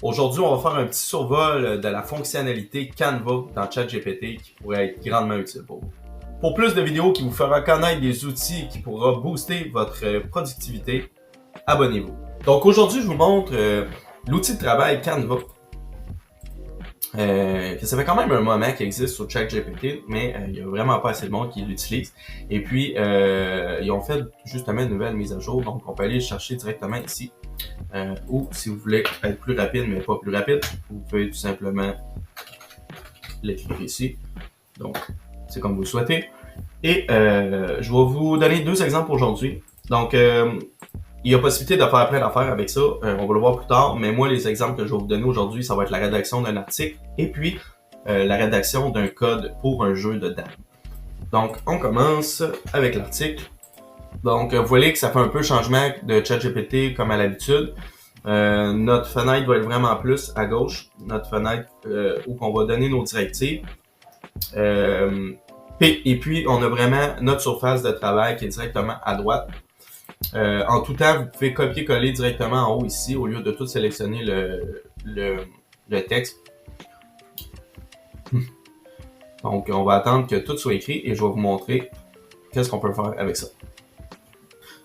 Aujourd'hui, on va faire un petit survol de la fonctionnalité Canva dans ChatGPT qui pourrait être grandement utile pour vous. Pour plus de vidéos qui vous fera connaître des outils qui pourra booster votre productivité, abonnez-vous. Donc aujourd'hui, je vous montre l'outil de travail Canva. Ça fait quand même un moment qu'il existe sur ChatGPT, mais il n'y a vraiment pas assez de monde qui l'utilise. Et puis, ils ont fait justement une nouvelle mise à jour, donc on peut aller le chercher directement ici. Ou si vous voulez être plus rapide, mais pas plus rapide, vous pouvez tout simplement l'écrire ici. Donc, c'est comme vous le souhaitez. Et je vais vous donner deux exemples aujourd'hui. Donc, il y a possibilité de faire plein d'affaires avec ça. On va le voir plus tard. Mais moi, les exemples que je vais vous donner aujourd'hui, ça va être la rédaction d'un article et puis la rédaction d'un code pour un jeu de dames. Donc, on commence avec l'article. Donc, vous voyez que ça fait un peu changement de ChatGPT comme à l'habitude. Notre fenêtre va être vraiment plus à gauche. Notre fenêtre où on va donner nos directives. Et puis, on a vraiment notre surface de travail qui est directement à droite. En tout temps, vous pouvez copier-coller directement en haut ici au lieu de tout sélectionner le texte. Donc, on va attendre que tout soit écrit et je vais vous montrer qu'est-ce qu'on peut faire avec ça.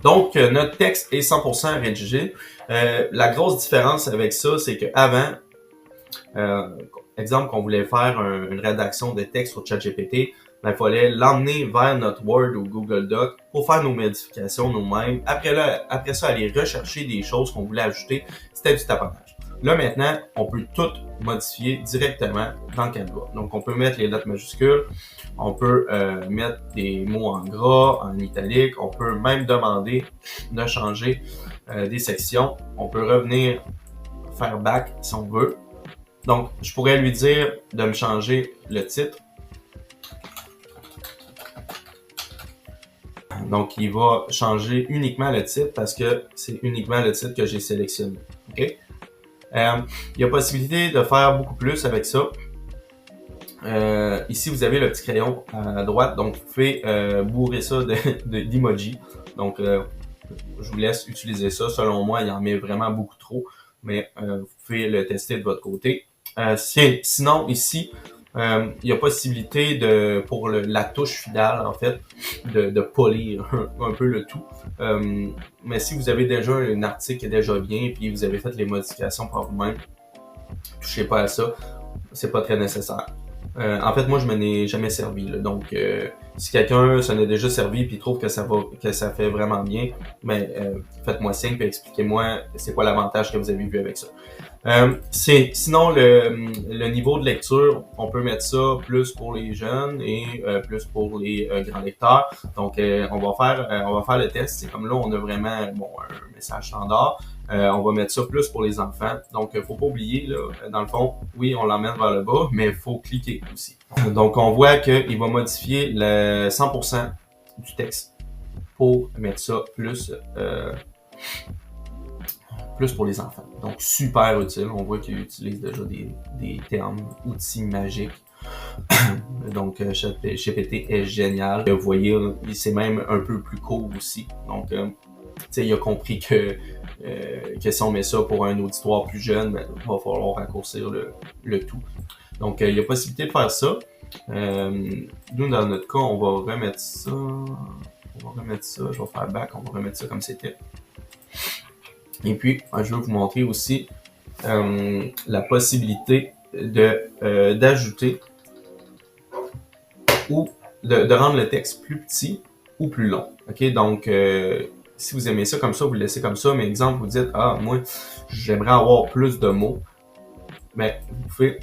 Donc, notre texte est 100% rédigé. La grosse différence avec ça, c'est qu'avant, exemple qu'on voulait faire une rédaction de texte sur ChatGPT, il fallait l'emmener vers notre Word ou Google Doc pour faire nos modifications nous-mêmes. Après ça, aller rechercher des choses qu'on voulait ajouter, c'était du taponnage. Là, maintenant, on peut tout modifier directement dans Canva. Donc, on peut mettre les lettres majuscules, on peut mettre des mots en gras, en italique, on peut même demander de changer des sections. On peut revenir faire back si on veut. Donc, je pourrais lui dire de me changer le titre. Donc, il va changer uniquement le titre parce que c'est uniquement le titre que j'ai sélectionné. Okay? Il y a possibilité de faire beaucoup plus avec ça. Ici, vous avez le petit crayon à droite, donc vous pouvez bourrer ça d'emoji. Donc, je vous laisse utiliser ça. Selon moi, il en met vraiment beaucoup trop, mais vous pouvez le tester de votre côté. Sinon, ici, il y a possibilité pour la touche finale, en fait, de polir un peu le tout. Mais si vous avez déjà un article qui est déjà bien, puis vous avez fait les modifications par vous-même, touchez pas à ça, c'est pas très nécessaire. En fait, moi, je m'en ai jamais servi. Là. Donc, si quelqu'un s'en est déjà servi et trouve que ça fait vraiment bien, mais faites-moi signe et expliquez-moi c'est quoi l'avantage que vous avez vu avec ça. Sinon, le niveau de lecture, on peut mettre ça plus pour les jeunes et plus pour les grands lecteurs. Donc, on va faire le test. C'est comme là, on a vraiment un message standard. On va mettre ça plus pour les enfants. Donc, faut pas oublier, là, dans le fond, oui, on l'emmène vers le bas, mais il faut cliquer aussi. Donc, on voit qu'il va modifier le 100% du texte pour mettre ça plus pour les enfants. Donc, super utile. On voit qu'il utilise déjà des termes, outils magiques. Donc, GPT est génial. Vous voyez, c'est même un peu plus court aussi. Donc, il a compris que si on met ça pour un auditoire plus jeune, ben, il va falloir raccourcir le tout. Donc, il y a possibilité de faire ça. Nous, dans notre cas, on va remettre ça. Je vais faire back. On va remettre ça comme c'était. Et puis, je vais vous montrer aussi la possibilité d'ajouter ou de rendre le texte plus petit ou plus long. Ok, donc si vous aimez ça comme ça, vous le laissez comme ça. Mais exemple, vous dites moi j'aimerais avoir plus de mots. Mais vous pouvez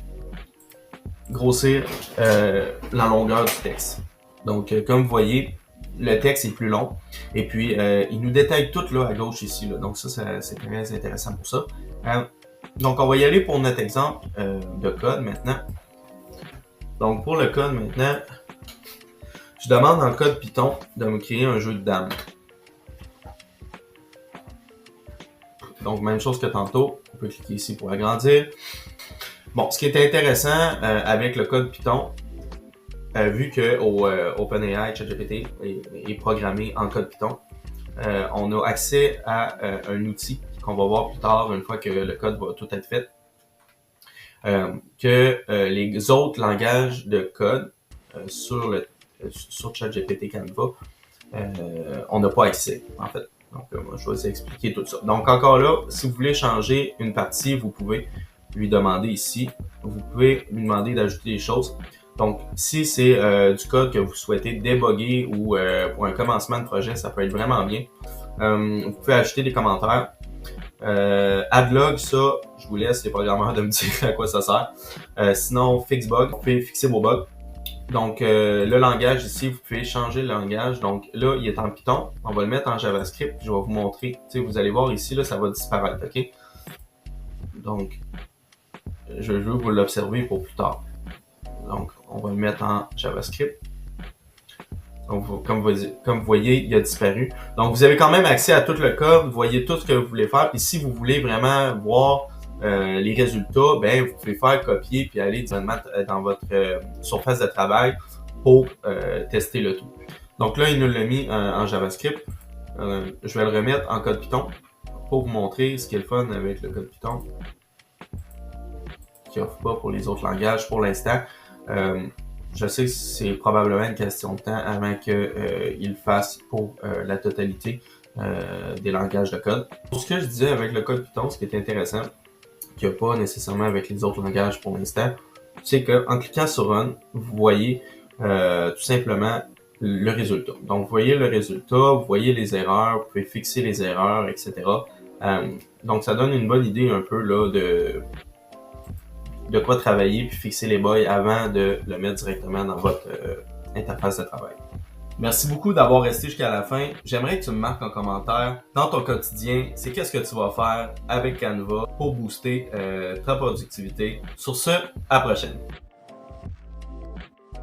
grossir la longueur du texte. Donc comme vous voyez, le texte est plus long. Et puis, il nous détaille tout là à gauche ici. Là. Donc ça c'est très intéressant pour ça. Donc, on va y aller pour notre exemple de code maintenant. Donc, pour le code maintenant, je demande en code Python de me créer un jeu de dames. Donc, même chose que tantôt. On peut cliquer ici pour agrandir. Bon, ce qui est intéressant avec le code Python, vu que OpenAI ChatGPT est programmé en code Python, on a accès à un outil qu'on va voir plus tard, une fois que le code va tout être fait, que les autres langages de code sur ChatGPT Canva, on n'a pas accès, en fait. Donc, moi, je vais vous expliquer tout ça. Donc, encore là, si vous voulez changer une partie, vous pouvez lui demander ici. Vous pouvez lui demander d'ajouter des choses. Donc, si c'est du code que vous souhaitez débugger ou pour un commencement de projet, ça peut être vraiment bien. Vous pouvez ajouter des commentaires. Adlog, ça, je vous laisse les programmeurs de me dire à quoi ça sert. Sinon, Fixbug, vous pouvez fixer vos bugs. Donc, le langage ici, vous pouvez changer le langage. Donc là, il est en Python. On va le mettre en JavaScript. Je vais vous montrer. Vous allez voir ici, là, ça va disparaître. OK? Donc, je veux vous l'observer pour plus tard. Donc, on va le mettre en JavaScript. Donc, comme vous voyez, il a disparu. Donc, vous avez quand même accès à tout le code. Vous voyez tout ce que vous voulez faire. Puis, si vous voulez vraiment voir les résultats, ben vous pouvez faire copier puis aller directement dans votre surface de travail pour tester le tout. Donc là, il nous l'a mis en JavaScript. Je vais le remettre en code Python pour vous montrer ce qui est le fun avec le code Python, qui offre pas pour les autres langages pour l'instant. Je sais que c'est probablement une question de temps avant qu'il le fasse pour la totalité des langages de code. Pour ce que je disais avec le code Python, ce qui est intéressant, qu'il n'y a pas nécessairement avec les autres langages pour l'instant, c'est qu'en cliquant sur Run, vous voyez tout simplement le résultat. Donc, vous voyez le résultat, vous voyez les erreurs, vous pouvez fixer les erreurs, etc. Donc, ça donne une bonne idée un peu là de quoi travailler puis fixer les bugs avant de le mettre directement dans votre interface de travail. Merci beaucoup d'avoir resté jusqu'à la fin. J'aimerais que tu me marques en commentaire dans ton quotidien, c'est qu'est-ce que tu vas faire avec Canva pour booster ta productivité. Sur ce, à la prochaine.